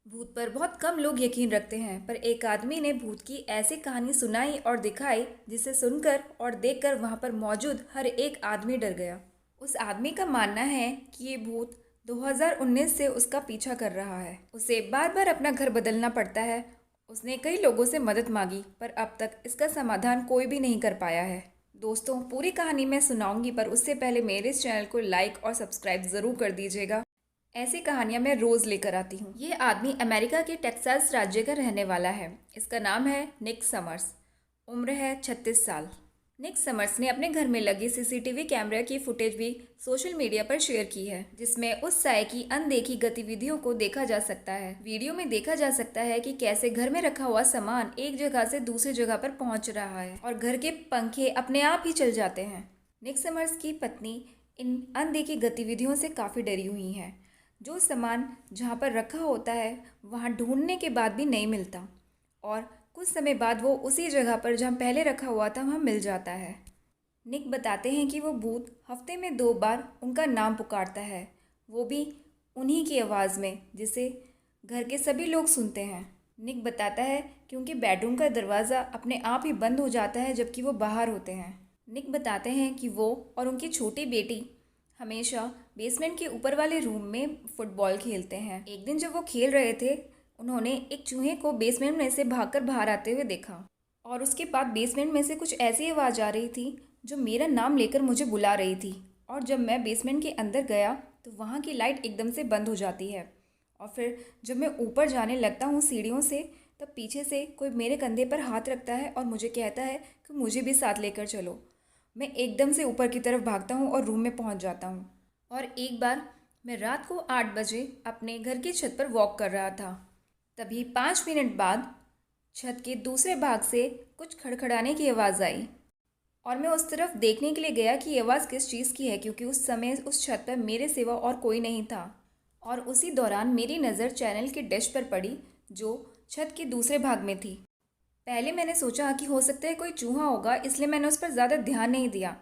भूत पर बहुत कम लोग यकीन रखते हैं, पर एक आदमी ने भूत की ऐसी कहानी सुनाई और दिखाई जिसे सुनकर और देखकर वहां पर मौजूद हर एक आदमी डर गया। उस आदमी का मानना है कि ये भूत 2019 से उसका पीछा कर रहा है। उसे बार बार अपना घर बदलना पड़ता है। उसने कई लोगों से मदद मांगी, पर अब तक इसका समाधान कोई भी नहीं कर पाया है। दोस्तों, पूरी कहानी मैं सुनाऊंगी, पर उससे पहले मेरे इस चैनल को लाइक और सब्सक्राइब ज़रूर कर दीजिएगा। ऐसी कहानियां मैं रोज लेकर आती हूँ। ये आदमी अमेरिका के टेक्सास राज्य का रहने वाला है। इसका नाम है निक समर्स। उम्र है 36 साल। निक समर्स ने अपने घर में लगी सीसीटीवी कैमरा की फुटेज भी सोशल मीडिया पर शेयर की है, जिसमें उस साय की अनदेखी गतिविधियों को देखा जा सकता है। वीडियो में देखा जा सकता है कि कैसे घर में रखा हुआ सामान एक जगह से दूसरी जगह पर पहुंच रहा है और घर के पंखे अपने आप ही चल जाते हैं। निक समर्स की पत्नी इन अनदेखी गतिविधियों से काफ़ी डरी हुई है। जो सामान जहाँ पर रखा होता है वहाँ ढूंढने के बाद भी नहीं मिलता, और कुछ समय बाद वो उसी जगह पर जहाँ पहले रखा हुआ था वहाँ मिल जाता है। निक बताते हैं कि वो भूत हफ्ते में 2 बार उनका नाम पुकारता है, वो भी उन्हीं की आवाज़ में, जिसे घर के सभी लोग सुनते हैं। निक बताता है कि उनके बेडरूम का दरवाज़ा अपने आप ही बंद हो जाता है जबकि वो बाहर होते हैं। निक बताते हैं कि वो और उनकी छोटी बेटी हमेशा बेसमेंट के ऊपर वाले रूम में फुटबॉल खेलते हैं। एक दिन जब वो खेल रहे थे, उन्होंने एक चूहे को बेसमेंट में से भागकर बाहर आते हुए देखा, और उसके बाद बेसमेंट में से कुछ ऐसी आवाज़ आ रही थी जो मेरा नाम लेकर मुझे बुला रही थी। और जब मैं बेसमेंट के अंदर गया तो वहाँ की लाइट एकदम से बंद हो जाती है, और फिर जब मैं ऊपर जाने लगता हूँ सीढ़ियों से, तब पीछे से कोई मेरे कंधे पर हाथ रखता है और मुझे कहता है कि मुझे भी साथ लेकर चलो। मैं एकदम से ऊपर की तरफ भागता हूँ और रूम में पहुँच जाता हूँ। और एक बार मैं रात को 8 बजे अपने घर की छत पर वॉक कर रहा था। तभी 5 मिनट बाद छत के दूसरे भाग से कुछ खड़खड़ाने की आवाज़ आई, और मैं उस तरफ देखने के लिए गया कि ये आवाज़ किस चीज़ की है, क्योंकि उस समय उस छत पर मेरे सिवा और कोई नहीं था। और उसी दौरान मेरी नज़र चैनल की डिश पर पड़ी, जो छत के दूसरे भाग में थी। पहले मैंने सोचा कि हो सकता है कोई चूहा होगा, इसलिए मैंने उस पर ज़्यादा ध्यान नहीं दिया।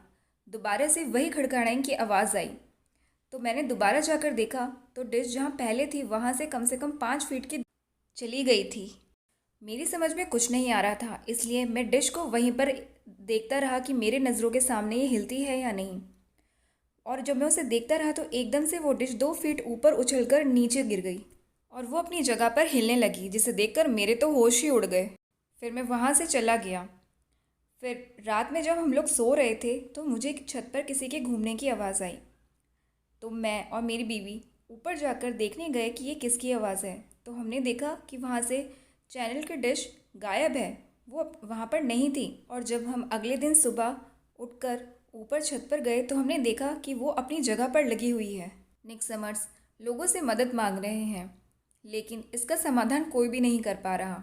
दोबारा से वही खड़खड़ाने की आवाज़ आई, तो मैंने दोबारा जाकर देखा तो डिश जहाँ पहले थी वहाँ से कम 5 फीट की चली गई थी। मेरी समझ में कुछ नहीं आ रहा था, इसलिए मैं डिश को वहीं पर देखता रहा कि मेरे नज़रों के सामने ये हिलती है या नहीं। और जब मैं उसे देखता रहा तो एकदम से वो डिश 2 फीट ऊपर उछलकर नीचे गिर गई और वो अपनी जगह पर हिलने लगी, जिसे देखकर मेरे तो होश ही उड़ गए। फिर मैं वहाँ से चला गया। फिर रात में जब हम लोग सो रहे थे तो मुझे छत पर किसी के घूमने की आवाज़ आई, तो मैं और मेरी बीवी ऊपर जाकर देखने गए कि ये किसकी आवाज़ है। तो हमने देखा कि वहाँ से चैनल की डिश गायब है, वो वहाँ पर नहीं थी। और जब हम अगले दिन सुबह उठकर ऊपर छत पर गए तो हमने देखा कि वो अपनी जगह पर लगी हुई है। निक समर्स लोगों से मदद मांग रहे हैं, लेकिन इसका समाधान कोई भी नहीं कर पा रहा।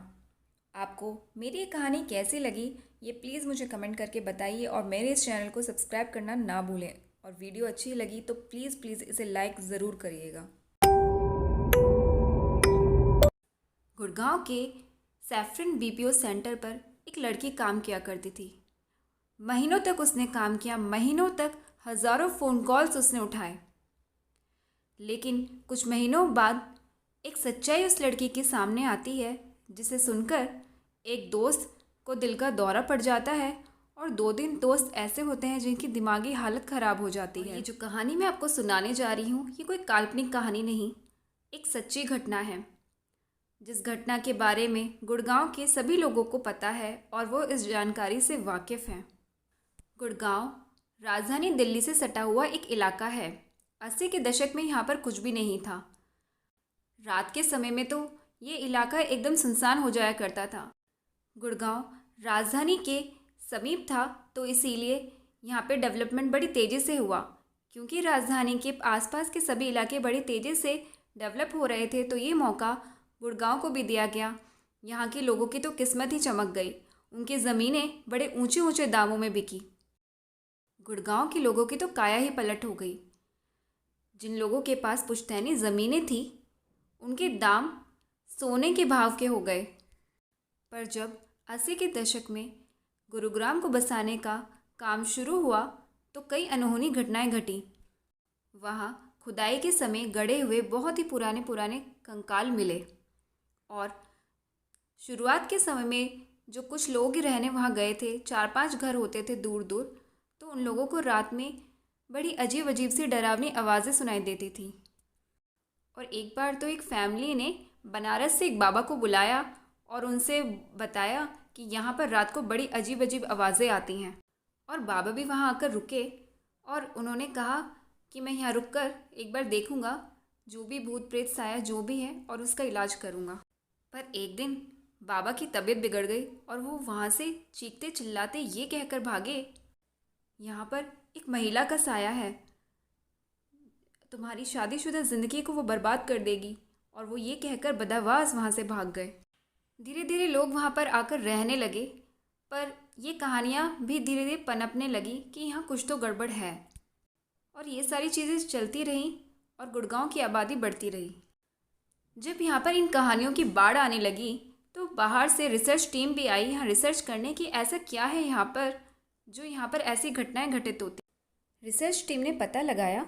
आपको मेरी ये कहानी कैसी लगी, ये प्लीज़ मुझे कमेंट करके बताइए, और मेरे इस चैनल को सब्सक्राइब करना ना भूलें। और वीडियो अच्छी लगी तो प्लीज़ प्लीज़ इसे लाइक ज़रूर करिएगा। गुड़गांव के सैफरन बीपीओ सेंटर पर एक लड़की काम किया करती थी। महीनों तक उसने काम किया, महीनों तक हज़ारों फ़ोन कॉल्स उसने उठाए। लेकिन कुछ महीनों बाद एक सच्चाई उस लड़की के सामने आती है, जिसे सुनकर एक दोस्त को दिल का दौरा पड़ जाता है, और 2 दिन दोस्त ऐसे होते हैं जिनकी दिमागी हालत ख़राब हो जाती है। ये जो कहानी मैं आपको सुनाने जा रही हूँ, ये कोई काल्पनिक कहानी नहीं, एक सच्ची घटना है, जिस घटना के बारे में गुड़गांव के सभी लोगों को पता है और वो इस जानकारी से वाकिफ़ हैं। गुड़गांव राजधानी दिल्ली से सटा हुआ एक इलाका है। 80 के दशक में यहाँ पर कुछ भी नहीं था। रात के समय में तो ये इलाका एकदम सुनसान हो जाया करता था। गुड़गांव राजधानी के समीप था, तो इसीलिए यहाँ पे डेवलपमेंट बड़ी तेज़ी से हुआ। क्योंकि राजधानी के आसपास के सभी इलाके बड़ी तेज़ी से डेवलप हो रहे थे, तो ये मौका गुड़गांव को भी दिया गया। यहाँ के लोगों की तो किस्मत ही चमक गई, उनकी ज़मीनें बड़े ऊंचे ऊंचे दामों में बिकी। गुड़गांव के लोगों की तो काया ही पलट हो गई। जिन लोगों के पास पुश्तैनी ज़मीनें थी, उनके दाम सोने के भाव के हो गए। पर जब 80 के दशक में गुरुग्राम को बसाने का काम शुरू हुआ तो कई अनहोनी घटनाएं घटी। वहाँ खुदाई के समय गड़े हुए बहुत ही पुराने पुराने कंकाल मिले। और शुरुआत के समय में जो कुछ लोग ही रहने वहाँ गए थे, 4-5 घर होते थे दूर दूर, तो उन लोगों को रात में बड़ी अजीब अजीब सी डरावनी आवाज़ें सुनाई देती थी। और एक बार तो एक फैमिली ने बनारस से एक बाबा को बुलाया और उनसे बताया कि यहाँ पर रात को बड़ी अजीब अजीब आवाज़ें आती हैं। और बाबा भी वहाँ आकर रुके और उन्होंने कहा कि मैं यहाँ रुककर एक बार देखूँगा जो भी भूत प्रेत साया जो भी है और उसका इलाज करूँगा। पर एक दिन बाबा की तबीयत बिगड़ गई और वो वहाँ से चीखते चिल्लाते ये कहकर भागे, यहाँ पर एक महिला का साया है, तुम्हारी शादीशुदा ज़िंदगी को वो बर्बाद कर देगी। और वो ये कहकर बदहवास वहाँ से भाग गए। धीरे धीरे लोग वहाँ पर आकर रहने लगे, पर ये कहानियाँ भी धीरे धीरे पनपने लगी कि यहाँ कुछ तो गड़बड़ है। और ये सारी चीज़ें चलती रहीं और गुड़गांव की आबादी बढ़ती रही। जब यहाँ पर इन कहानियों की बाढ़ आने लगी तो बाहर से रिसर्च टीम भी आई यहाँ रिसर्च करने की ऐसा क्या है यहाँ पर जो यहाँ पर ऐसी घटनाएं घटित होती। रिसर्च टीम ने पता लगाया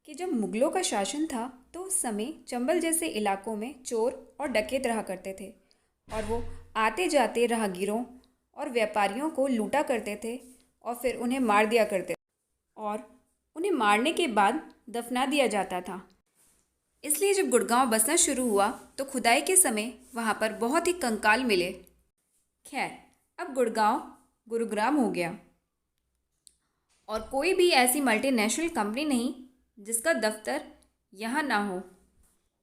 कि जब मुगलों का शासन था तो उस समय चंबल जैसे इलाकों में चोर और डकैत रहा करते थे और वो आते जाते राहगीरों और व्यापारियों को लूटा करते थे और फिर उन्हें मार दिया करते थे और उन्हें मारने के बाद दफना दिया जाता था। इसलिए जब गुड़गांव बसना शुरू हुआ तो खुदाई के समय वहाँ पर बहुत ही कंकाल मिले। खैर, अब गुड़गांव गुरुग्राम हो गया और कोई भी ऐसी मल्टीनेशनल कंपनी नहीं जिसका दफ्तर यहाँ ना हो।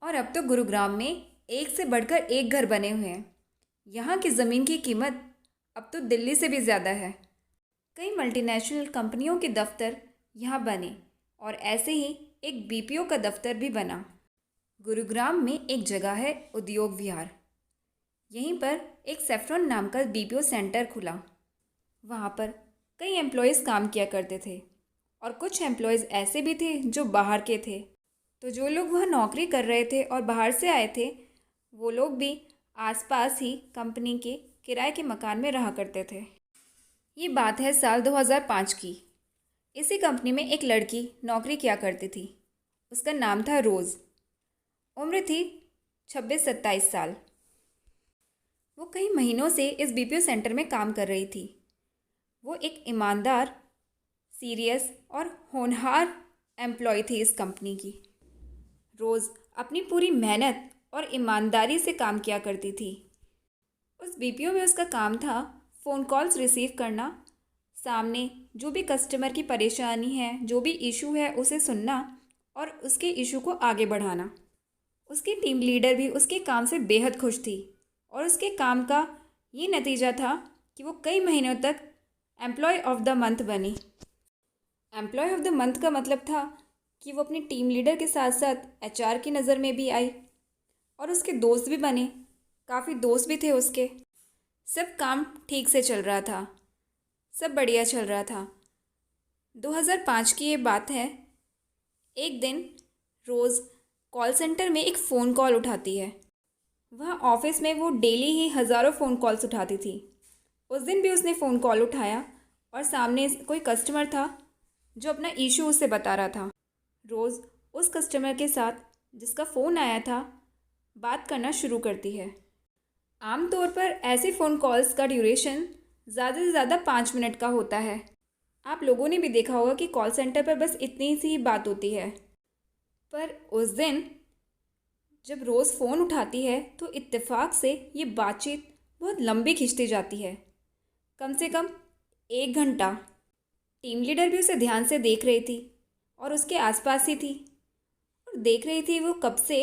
और अब तो गुरुग्राम में एक से बढ़कर एक घर बने हुए हैं। यहाँ की ज़मीन की कीमत अब तो दिल्ली से भी ज़्यादा है। कई मल्टीनेशनल कंपनियों के दफ्तर यहाँ बने और ऐसे ही एक बीपीओ का दफ्तर भी बना। गुरुग्राम में एक जगह है उद्योग विहार, यहीं पर एक सेफ्रॉन नाम का बीपीओ सेंटर खुला। वहाँ पर कई एम्प्लॉयज़ काम किया करते थे और कुछ एम्प्लॉयज़ ऐसे भी थे जो बाहर के थे। तो जो लोग वहाँ नौकरी कर रहे थे और बाहर से आए थे वो लोग भी आसपास ही कंपनी के किराए के मकान में रहा करते थे। ये बात है साल 2005 की। इसी कंपनी में एक लड़की नौकरी किया करती थी। उसका नाम था रोज़। उम्र थी 26-27 साल। वो कई महीनों से इस बीपीओ सेंटर में काम कर रही थी। वो एक ईमानदार, सीरियस और होनहार एम्प्लॉय थी इस कंपनी की। रोज़ अपनी पूरी मेहनत और ईमानदारी से काम किया करती थी। उस बीपीओ में उसका काम था फ़ोन कॉल्स रिसीव करना, सामने जो भी कस्टमर की परेशानी है, जो भी इशू है उसे सुनना और उसके इशू को आगे बढ़ाना। उसकी टीम लीडर भी उसके काम से बेहद खुश थी और उसके काम का ये नतीजा था कि वो कई महीनों तक एम्प्लॉय ऑफ द मंथ बनी। एम्प्लॉय ऑफ द मंथ का मतलब था कि वो अपनी टीम लीडर के साथ साथ एचआर की नज़र में भी आई और उसके दोस्त भी बने। काफ़ी दोस्त भी थे उसके। सब काम ठीक से चल रहा था, सब बढ़िया चल रहा था। 2005 की ये बात है। एक दिन रोज़ कॉल सेंटर में एक फ़ोन कॉल उठाती है। वह ऑफिस में वो डेली ही हज़ारों फ़ोन कॉल्स उठाती थी। उस दिन भी उसने फ़ोन कॉल उठाया और सामने कोई कस्टमर था जो अपना इशू उससे बता रहा था। रोज़ उस कस्टमर के साथ जिसका फ़ोन आया था बात करना शुरू करती है। आमतौर पर ऐसे फ़ोन कॉल्स का ड्यूरेशन ज़्यादा से ज़्यादा 5 मिनट का होता है। आप लोगों ने भी देखा होगा कि कॉल सेंटर पर बस इतनी सी ही बात होती है। पर उस दिन जब रोज़ फ़ोन उठाती है तो इत्तेफाक से ये बातचीत बहुत लंबी खिंचती जाती है, कम से कम 1 घंटा। टीम लीडर भी उसे ध्यान से देख रही थी और उसके आसपास ही थी और देख रही थी वो कब से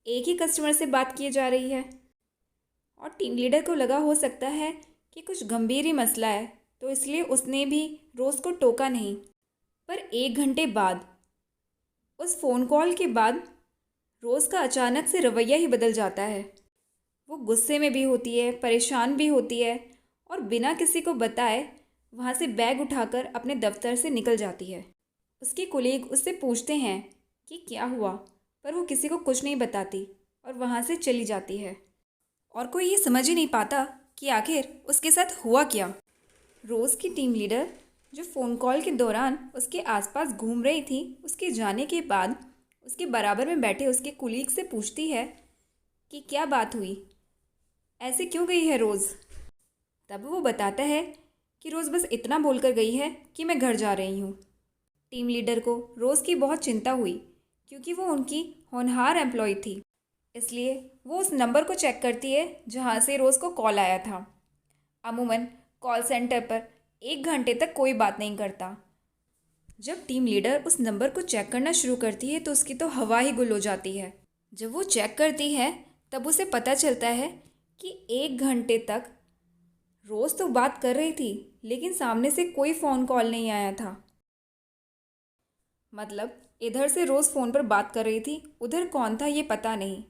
एक ही कस्टमर से बात किए जा रही है। और टीम लीडर को लगा हो सकता है कि कुछ गंभीर ही मसला है, तो इसलिए उसने भी रोज़ को टोका नहीं। पर 1 घंटे बाद, उस फ़ोन कॉल के बाद, रोज़ का अचानक से रवैया ही बदल जाता है। वो गुस्से में भी होती है, परेशान भी होती है और बिना किसी को बताए वहाँ से बैग उठाकर अपने दफ्तर से निकल जाती है। उसके कोलीग उससे पूछते हैं कि क्या हुआ, पर वो किसी को कुछ नहीं बताती और वहाँ से चली जाती है। और कोई ये समझ ही नहीं पाता कि आखिर उसके साथ हुआ क्या। रोज़ की टीम लीडर जो फ़ोन कॉल के दौरान उसके आसपास घूम रही थी, उसके जाने के बाद उसके बराबर में बैठे उसके कुलीग से पूछती है कि क्या बात हुई, ऐसे क्यों गई है रोज़? तब वो बताता है कि रोज़ बस इतना बोलकर गई है कि मैं घर जा रही हूँ। टीम लीडर को रोज़ की बहुत चिंता हुई क्योंकि वो उनकी होनहार एम्प्लॉय थी। इसलिए वो उस नंबर को चेक करती है जहाँ से रोज़ को कॉल आया था। अमूमन कॉल सेंटर पर 1 घंटे तक कोई बात नहीं करता। जब टीम लीडर उस नंबर को चेक करना शुरू करती है तो उसकी तो हवा ही गुल हो जाती है। जब वो चेक करती है तब उसे पता चलता है कि 1 घंटे तक रोज़ तो बात कर रही थी लेकिन सामने से कोई फ़ोन कॉल नहीं आया था। मतलब इधर से रोज़ फ़ोन पर बात कर रही थी, उधर कौन था ये पता नहीं।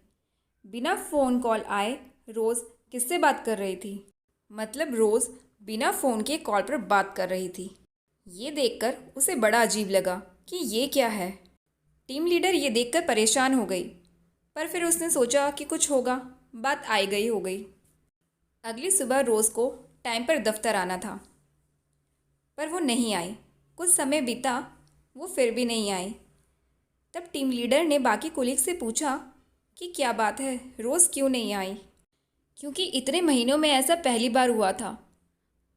बिना फ़ोन कॉल आए रोज़ किससे बात कर रही थी? मतलब रोज़ बिना फ़ोन के कॉल पर बात कर रही थी। ये देखकर उसे बड़ा अजीब लगा कि ये क्या है। टीम लीडर ये देखकर परेशान हो गई, पर फिर उसने सोचा कि कुछ होगा, बात आई गई हो गई। अगली सुबह रोज़ को टाइम पर दफ्तर आना था, पर वो नहीं आई। कुछ समय बीता, वो फिर भी नहीं आई। तब टीम लीडर ने बाकी कोलीग से पूछा कि क्या बात है, रोज़ क्यों नहीं आई? क्योंकि इतने महीनों में ऐसा पहली बार हुआ था।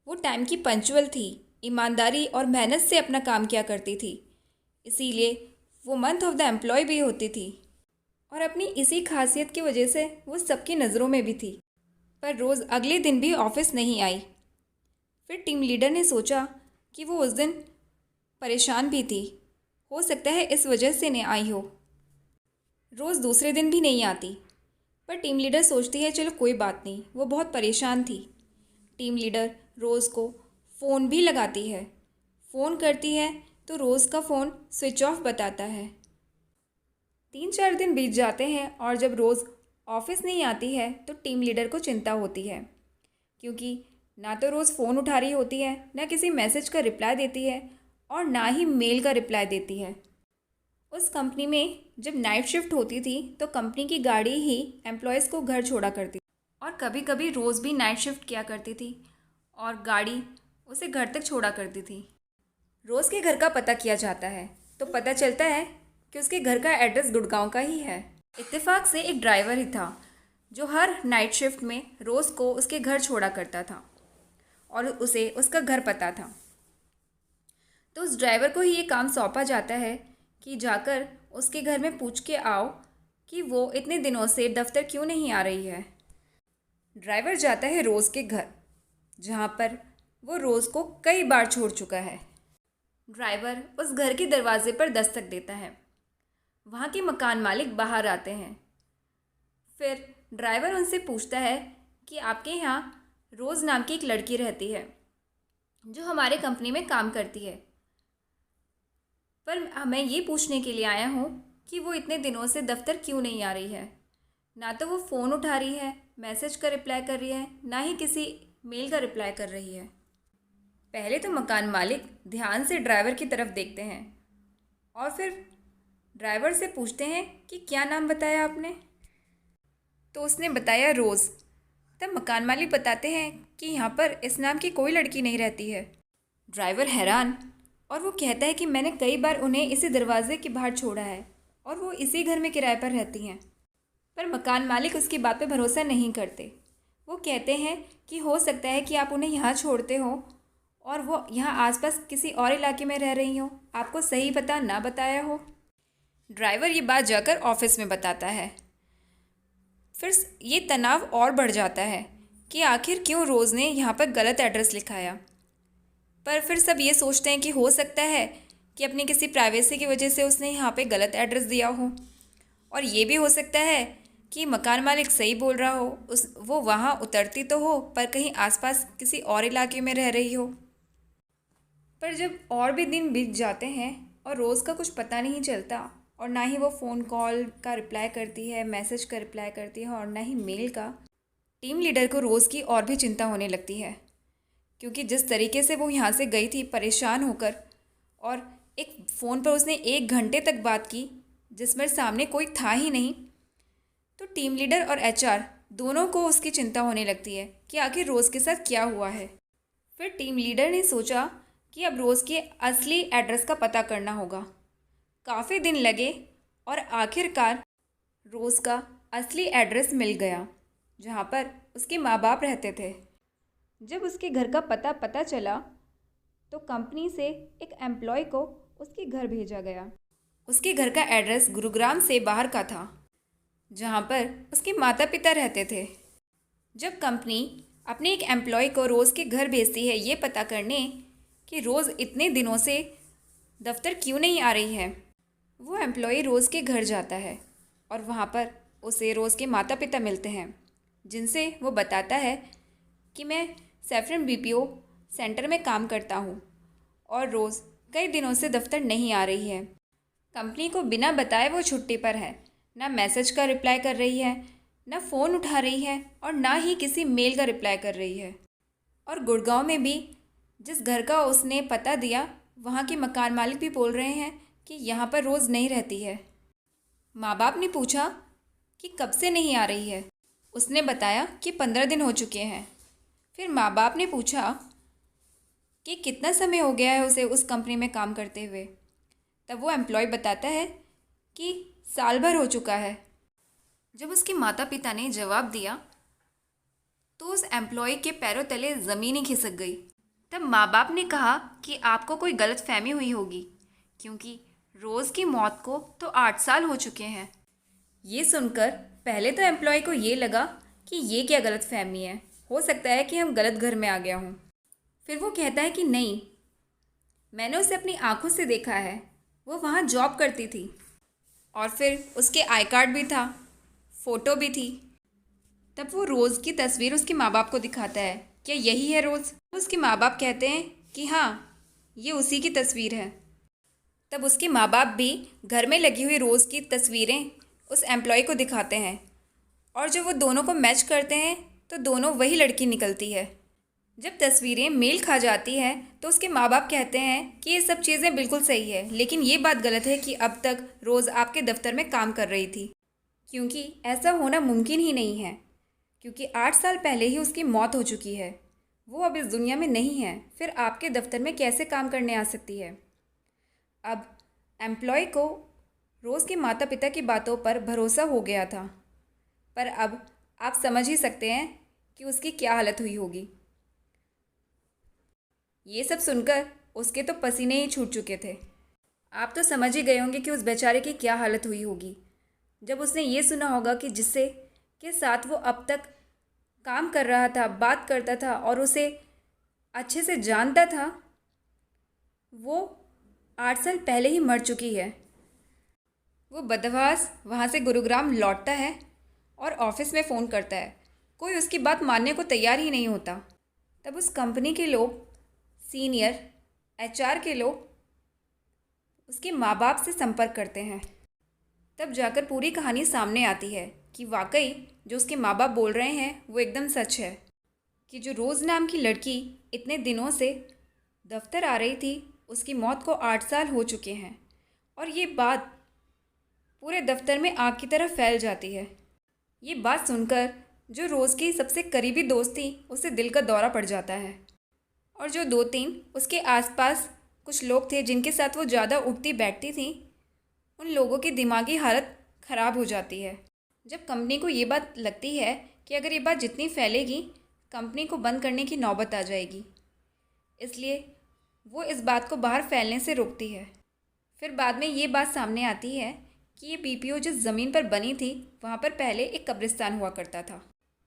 वो टाइम की पंक्चुअल थी, ईमानदारी और मेहनत से अपना काम किया करती थी, इसीलिए वो मंथ ऑफ द एम्प्लॉय भी होती थी और अपनी इसी खासियत की वजह से वो सबकी नज़रों में भी थी। पर रोज़ अगले दिन भी ऑफिस नहीं आई। फिर टीम लीडर ने सोचा कि वो उस दिन परेशान भी थी, हो सकता है इस वजह से नहीं आई हो। रोज़ दूसरे दिन भी नहीं आती, पर टीम लीडर सोचती है चलो कोई बात नहीं, वो बहुत परेशान थी। टीम लीडर रोज़ को फ़ोन भी लगाती है। फ़ोन करती है तो रोज़ का फ़ोन स्विच ऑफ बताता है। 3-4 दिन बीत जाते हैं और जब रोज़ ऑफिस नहीं आती है तो टीम लीडर को चिंता होती है, क्योंकि ना तो रोज़ फ़ोन उठा रही होती है, ना किसी मैसेज का रिप्लाई देती है और ना ही मेल का रिप्लाई देती है। उस कंपनी में जब नाइट शिफ्ट होती थी तो कंपनी की गाड़ी ही एम्प्लॉयज़ को घर छोड़ा करती और कभी कभी रोज़ भी नाइट शिफ्ट किया करती थी और गाड़ी उसे घर तक छोड़ा करती थी। रोज़ के घर का पता किया जाता है तो पता चलता है कि उसके घर का एड्रेस गुड़गांव का ही है। इत्तेफाक से एक ड्राइवर ही था जो हर नाइट शिफ्ट में रोज़ को उसके घर छोड़ा करता था और उसे उसका घर पता था। तो उस ड्राइवर को ही ये काम सौंपा जाता है कि जाकर उसके घर में पूछ के आओ कि वो इतने दिनों से दफ्तर क्यों नहीं आ रही है। ड्राइवर जाता है रोज़ के घर, जहाँ पर वो रोज़ को कई बार छोड़ चुका है। ड्राइवर उस घर के दरवाजे पर दस्तक देता है। वहाँ के मकान मालिक बाहर आते हैं। फिर ड्राइवर उनसे पूछता है कि आपके यहाँ रोज़ नाम की एक लड़की रहती है जो हमारे कंपनी में काम करती है, पर मैं ये पूछने के लिए आया हूँ कि वो इतने दिनों से दफ्तर क्यों नहीं आ रही है। ना तो वो फ़ोन उठा रही है, मैसेज का रिप्लाई कर रही है, ना ही किसी मेल का रिप्लाई कर रही है। पहले तो मकान मालिक ध्यान से ड्राइवर की तरफ देखते हैं और फिर ड्राइवर से पूछते हैं कि क्या नाम बताया आपने। तो उसने बताया रोज़। तब मकान मालिक बताते हैं कि यहाँ पर इस नाम की कोई लड़की नहीं रहती है। ड्राइवर हैरान और वो कहता है कि मैंने कई बार उन्हें इसी दरवाजे के बाहर छोड़ा है और वो इसी घर में किराए पर रहती हैं। पर मकान मालिक उसकी बात पे भरोसा नहीं करते। वो कहते हैं कि हो सकता है कि आप उन्हें यहाँ छोड़ते हो और वो यहाँ आसपास किसी और इलाके में रह रही हो, आपको सही पता ना बताया हो। ड्राइवर ये बात जाकर ऑफिस में बताता है। फिर ये तनाव और बढ़ जाता है कि आखिर क्यों रोज़ ने यहाँ पर गलत एड्रेस लिखाया। पर फिर सब ये सोचते हैं कि हो सकता है कि अपनी किसी प्राइवेसी की वजह से उसने यहाँ पे गलत एड्रेस दिया हो और ये भी हो सकता है कि मकान मालिक सही बोल रहा हो, वो वहाँ उतरती तो हो पर कहीं आसपास किसी और इलाके में रह रही हो। पर जब और भी दिन बीत जाते हैं और रोज़ का कुछ पता नहीं चलता और ना ही वो फ़ोन कॉल का रिप्लाई करती है, मैसेज का रिप्लाई करती है और ना ही मेल का, टीम लीडर को रोज़ की और भी चिंता होने लगती है, क्योंकि जिस तरीके से वो यहाँ से गई थी परेशान होकर और एक फ़ोन पर उसने 1 घंटे तक बात की जिसमें सामने कोई था ही नहीं, तो टीम लीडर और एचआर दोनों को उसकी चिंता होने लगती है कि आखिर रोज़ के साथ क्या हुआ है। फिर टीम लीडर ने सोचा कि अब रोज़ के असली एड्रेस का पता करना होगा। काफ़ी दिन लगे और आखिरकार रोज़ का असली एड्रेस मिल गया, जहाँ पर उसके माँ बाप रहते थे। जब उसके घर का पता चला तो कंपनी से एक एम्प्लॉय को उसके घर भेजा गया। उसके घर का एड्रेस गुरुग्राम से बाहर का था, जहाँ पर उसके माता पिता रहते थे। जब कंपनी अपने एक एम्प्लॉय को रोज़ के घर भेजती है ये पता करने कि रोज़ इतने दिनों से दफ्तर क्यों नहीं आ रही है, वो एम्प्लॉय रोज़ के घर जाता है और वहाँ पर उसे रोज़ के माता पिता मिलते हैं, जिनसे वो बताता है कि मैं सैफरन बीपीओ सेंटर में काम करता हूँ और रोज़ कई दिनों से दफ्तर नहीं आ रही है। कंपनी को बिना बताए वो छुट्टी पर है, ना मैसेज का रिप्लाई कर रही है, ना फ़ोन उठा रही है और ना ही किसी मेल का रिप्लाई कर रही है। और गुड़गांव में भी जिस घर का उसने पता दिया वहाँ के मकान मालिक भी बोल रहे हैं कि यहाँ पर रोज़ नहीं रहती है। माँ बाप ने पूछा कि कब से नहीं आ रही है। उसने बताया कि 15 दिन हो चुके हैं। फिर माँ बाप ने पूछा कि कितना समय हो गया है उसे उस कंपनी में काम करते हुए। तब वो एम्प्लॉय बताता है कि साल भर हो चुका है। जब उसके माता पिता ने जवाब दिया तो उस एम्प्लॉय के पैरों तले ज़मीन ही खिसक गई। तब माँ बाप ने कहा कि आपको कोई गलत फहमी हुई होगी, क्योंकि रोज़ की मौत को तो 8 साल हो चुके हैं। ये सुनकर पहले तो एम्प्लॉय को ये लगा कि ये क्या गलत फहमी है, हो सकता है कि हम गलत घर में आ गया हूँ। फिर वो कहता है कि नहीं, मैंने उसे अपनी आंखों से देखा है, वो वहाँ जॉब करती थी और फिर उसके आई कार्ड भी था, फ़ोटो भी थी। तब वो रोज़ की तस्वीर उसके माँ बाप को दिखाता है, क्या यही है रोज़? उसके माँ बाप कहते हैं कि हाँ, ये उसी की तस्वीर है। तब उसके माँ बाप भी घर में लगी हुई रोज़ की तस्वीरें उस एम्प्लॉय को दिखाते हैं और जब वो दोनों को मैच करते हैं तो दोनों वही लड़की निकलती है। जब तस्वीरें मेल खा जाती हैं तो उसके माँ बाप कहते हैं कि ये सब चीज़ें बिल्कुल सही है, लेकिन ये बात गलत है कि अब तक रोज़ आपके दफ्तर में काम कर रही थी, क्योंकि ऐसा होना मुमकिन ही नहीं है, क्योंकि 8 साल पहले ही उसकी मौत हो चुकी है। वो अब इस दुनिया में नहीं है, फिर आपके दफ्तर में कैसे काम करने आ सकती है? अब एम्प्लॉय को रोज़ के माता पिता की बातों पर भरोसा हो गया था, पर अब आप समझ ही सकते हैं कि उसकी क्या हालत हुई होगी। ये सब सुनकर उसके तो पसीने ही छूट चुके थे। आप तो समझ ही गए होंगे कि उस बेचारे की क्या हालत हुई होगी जब उसने ये सुना होगा कि जिससे के साथ वो अब तक काम कर रहा था, बात करता था और उसे अच्छे से जानता था, वो 8 साल पहले ही मर चुकी है। वो बदहवास वहाँ से गुरुग्राम लौटता है और ऑफिस में फ़ोन करता है। कोई उसकी बात मानने को तैयार ही नहीं होता। तब उस कंपनी के लोग, सीनियर एचआर के लोग उसके माँ बाप से संपर्क करते हैं। तब जाकर पूरी कहानी सामने आती है कि वाकई जो उसके माँ बाप बोल रहे हैं वो एकदम सच है, कि जो रोज़ नाम की लड़की इतने दिनों से दफ्तर आ रही थी, उसकी मौत को 8 साल हो चुके हैं। और ये बात पूरे दफ्तर में आग की तरह फैल जाती है। ये बात सुनकर जो रोज़ की सबसे करीबी दोस्त थी उसे दिल का दौरा पड़ जाता है, और जो 2-3 उसके आसपास कुछ लोग थे जिनके साथ वो ज़्यादा उठती बैठती थी, उन लोगों की दिमागी हालत ख़राब हो जाती है। जब कंपनी को ये बात लगती है कि अगर ये बात जितनी फैलेगी कंपनी को बंद करने की नौबत आ जाएगी, इसलिए वो इस बात को बाहर फैलने से रोकती है। फिर बाद में ये बात सामने आती है कि ये बीपीओ जिस ज़मीन पर बनी थी वहाँ पर पहले एक कब्रिस्तान हुआ करता था,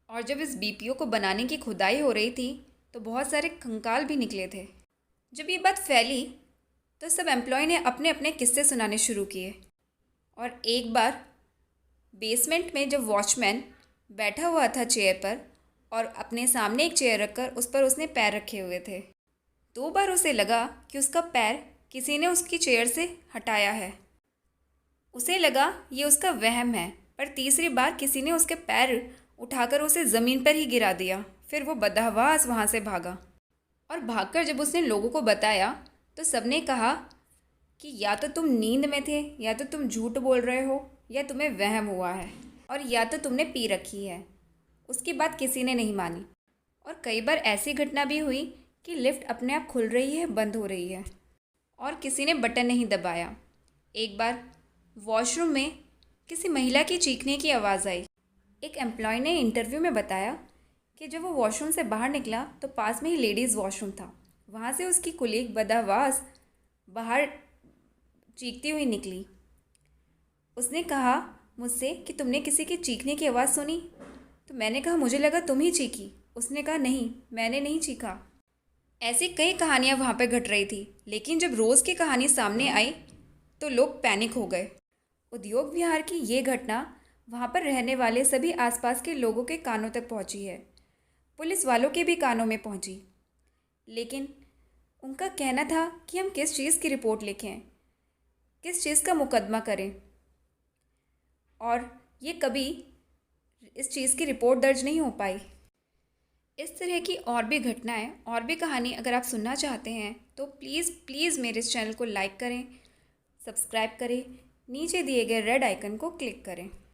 और जब इस बीपीओ को बनाने की खुदाई हो रही थी तो बहुत सारे कंकाल भी निकले थे। जब ये बात फैली तो सब एम्प्लॉय ने अपने अपने किस्से सुनाने शुरू किए, और एक बार बेसमेंट में जब वॉचमैन बैठा हुआ था चेयर पर और अपने सामने एक चेयर रखकर उस पर उसने पैर रखे हुए थे, 2 बार उसे लगा कि उसका पैर किसी ने उसकी चेयर से हटाया है। उसे लगा ये उसका वहम है, पर तीसरी बार किसी ने उसके पैर उठाकर उसे ज़मीन पर ही गिरा दिया। फिर वो बदहवास वहाँ से भागा, और भागकर जब उसने लोगों को बताया तो सबने कहा कि या तो तुम नींद में थे, या तो तुम झूठ बोल रहे हो, या तुम्हें वहम हुआ है, और या तो तुमने पी रखी है। उसकी बात किसी ने नहीं मानी, और कई बार ऐसी घटना भी हुई कि लिफ्ट अपने आप खुल रही है, बंद हो रही है, और किसी ने बटन नहीं दबाया। एक बार वॉशरूम में किसी महिला की चीखने की आवाज़ आई। एक एम्प्लॉय ने इंटरव्यू में बताया कि जब वो वॉशरूम से बाहर निकला तो पास में ही लेडीज़ वॉशरूम था। वहाँ से उसकी कुलीग बदहवास बाहर चीखती हुई निकली। उसने कहा मुझसे कि तुमने किसी के चीखने की आवाज़ सुनी? तो मैंने कहा मुझे लगा तुम ही चीखी। उसने कहा नहीं, मैंने नहीं चीखा। ऐसी कई कहानियाँ वहाँ पे घट रही थी, लेकिन जब रोज़ की कहानी सामने आई तो लोग पैनिक हो गए। उद्योग विहार की ये घटना वहाँ पर रहने वाले सभी आसपास के लोगों के कानों तक पहुँची है। पुलिस वालों के भी कानों में पहुँची, लेकिन उनका कहना था कि हम किस चीज़ की रिपोर्ट लिखें, किस चीज़ का मुकदमा करें, और ये कभी इस चीज़ की रिपोर्ट दर्ज नहीं हो पाई। इस तरह की और भी घटनाएं और भी कहानी अगर आप सुनना चाहते हैं तो प्लीज़ प्लीज़ मेरे इस चैनल को लाइक करें, सब्सक्राइब करें, नीचे दिए गए रेड आइकन को क्लिक करें।